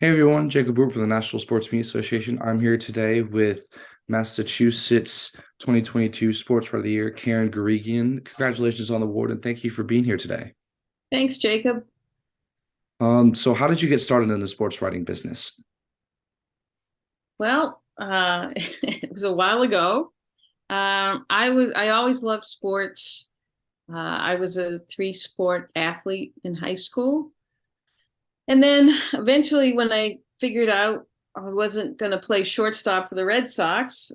Hey everyone, Jacob Wuwert from the National Sports Media Association. I'm here today with Massachusetts 2022 Sportswriter of the Year, Karen Guregian. Congratulations on the award and thank you for being here today. Thanks, Jacob. So how did you get started in the sports writing business? Well, it was a while ago. I always loved sports. I was a three-sport athlete in high school. And then eventually when I figured out I wasn't going to play shortstop for the Red Sox,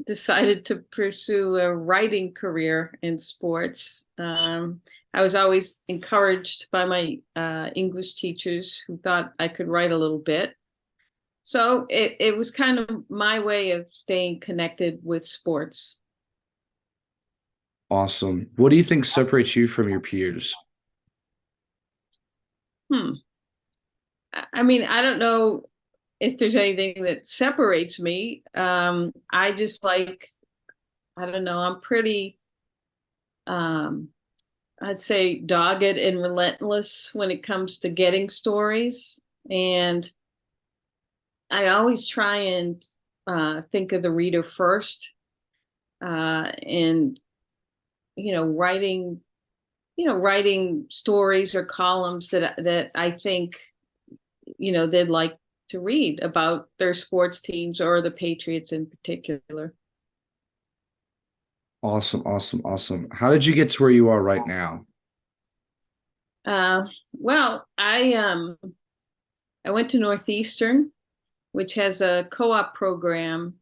decided to pursue a writing career in sports. I was always encouraged by my English teachers who thought I could write a little bit. So it was kind of my way of staying connected with sports. Awesome. What do you think separates you from your peers? Hmm. I mean, I don't know if there's anything that separates me. I just like, I don't know, I'm pretty, um, I'd say dogged and relentless when it comes to getting stories. And I always try and think of the reader first, and writing writing stories or columns that I think they'd like to read about their sports teams or the Patriots in particular. Awesome, awesome, awesome. How did you get to where you are right now? Well, I went to Northeastern, which has a co-op program,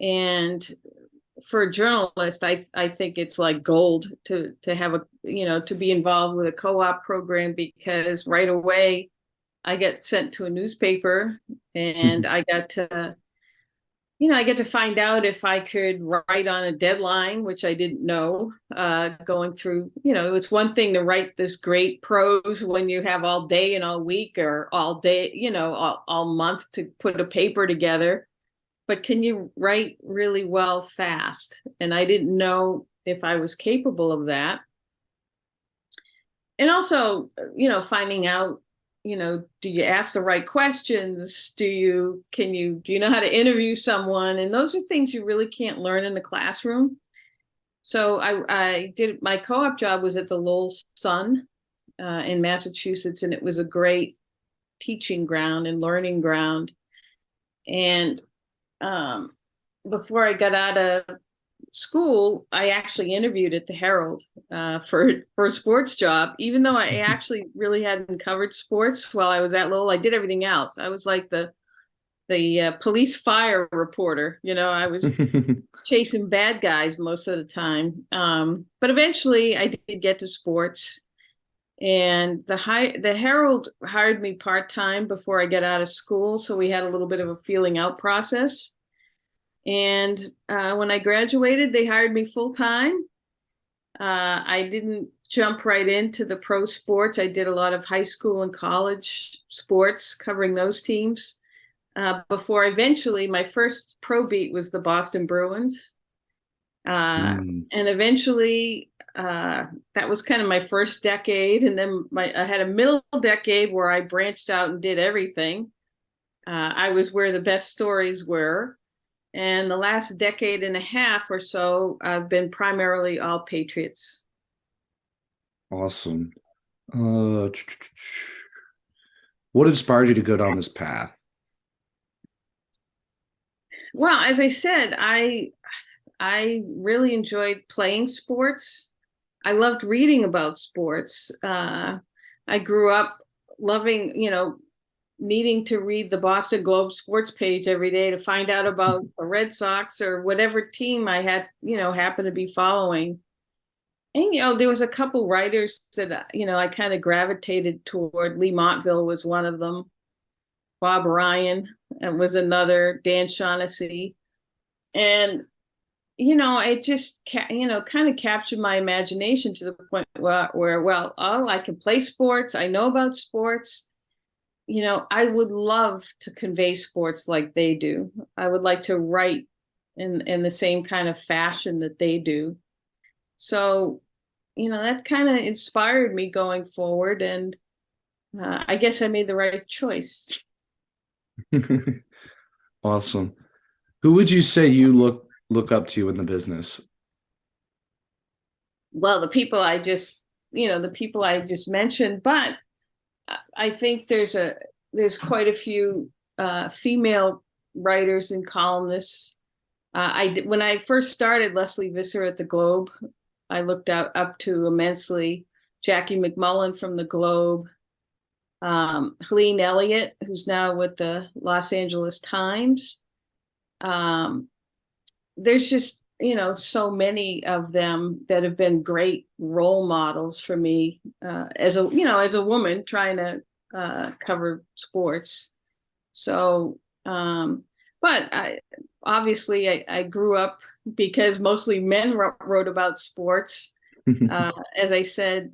and for a journalist, I think it's like gold to have to be involved with a co-op program, because right away I get sent to a newspaper, and I get to find out if I could write on a deadline, which I didn't know. Going through, it's one thing to write this great prose when you have all day and all week or all day, all month to put a paper together. But can you write really well fast? And I didn't know if I was capable of that. And also, finding out, do you ask the right questions? Do you know how to interview someone? And those are things you really can't learn in the classroom. So I did, my co-op job was at the Lowell Sun in Massachusetts, and it was a great teaching ground and learning ground. And um, before I got out of school, I actually interviewed at the Herald for a sports job, even though I actually really hadn't covered sports while I was at Lowell. I did everything else. I was like the police fire reporter. I was chasing bad guys most of the time. But eventually, I did get to sports, and the Herald hired me part time before I got out of school, so we had a little bit of a feeling out process. And when I graduated, they hired me full time. I didn't jump right into the pro sports. I did a lot of high school and college sports, covering those teams. Before eventually, my first pro beat was the Boston Bruins. Mm. And eventually, that was kind of my first decade. And then I had a middle decade where I branched out and did everything. I was where the best stories were. And the last decade and a half or so, I've been primarily all Patriots. Awesome. Uh, what inspired you to go down this path? Well, as I said, I really enjoyed playing sports. I loved reading about sports. I grew up loving, needing to read the Boston Globe sports page every day to find out about the Red Sox or whatever team I had, happened to be following. And, there was a couple writers that, I kind of gravitated toward. Lee Montville was one of them. Bob Ryan was another. Dan Shaughnessy. And, it just, kind of captured my imagination to the point where, oh, I can play sports. I know about sports. I would love to convey sports like they do. I would like to write in the same kind of fashion that they do. So, that kind of inspired me going forward, and I guess I made the right choice. Awesome. Who would you say you look up to in the business? Well, the people I just mentioned, but I think there's quite a few female writers and columnists. When I first started, Leslie Visser at the Globe, I looked up to immensely. Jackie McMullen from the Globe, Helene Elliott, who's now with the Los Angeles Times. There's just, so many of them that have been great role models for me as a woman trying to cover sports. So, but I grew up because mostly men wrote about sports. As I said,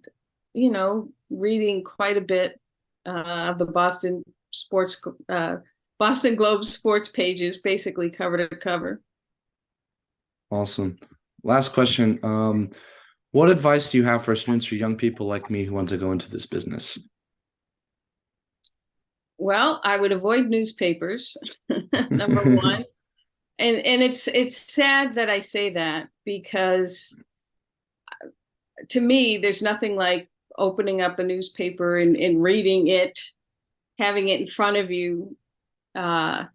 reading quite a bit of the Boston Globe sports pages, basically cover to cover. Awesome. Last question. What advice do you have for students or young people like me who want to go into this business? Well, I would avoid newspapers, number one. And it's sad that I say that, because to me, there's nothing like opening up a newspaper and reading it, having it in front of you. And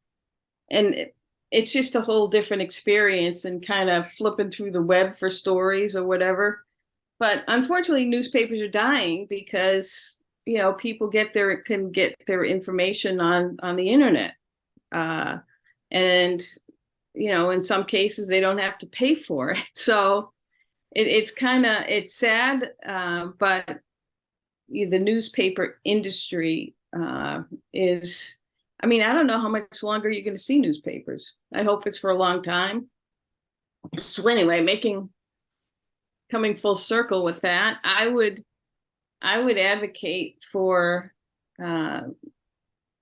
it's just a whole different experience and kind of flipping through the web for stories or whatever. But unfortunately, newspapers are dying because, people can get their information on the internet. And, in some cases, they don't have to pay for it. So it's sad, but the newspaper industry is, I don't know how much longer you're going to see newspapers. I hope it's for a long time. So anyway, coming full circle with that, I would advocate for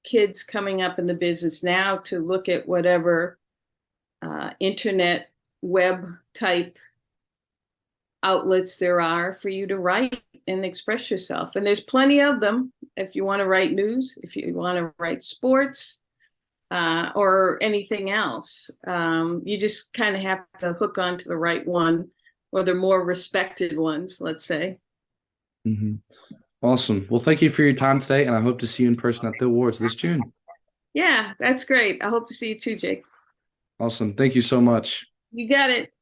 kids coming up in the business now to look at whatever internet web type outlets there are for you to write and express yourself. And there's plenty of them if you want to write news, if you want to write sports, or anything else. You just kind of have to hook onto the right one, or the more respected ones, let's say. Mm-hmm. Awesome. Well, thank you for your time today, and I hope to see you in person at the awards this June. Yeah, that's great. I hope to see you too, Jake. Awesome. Thank you so much. You got it.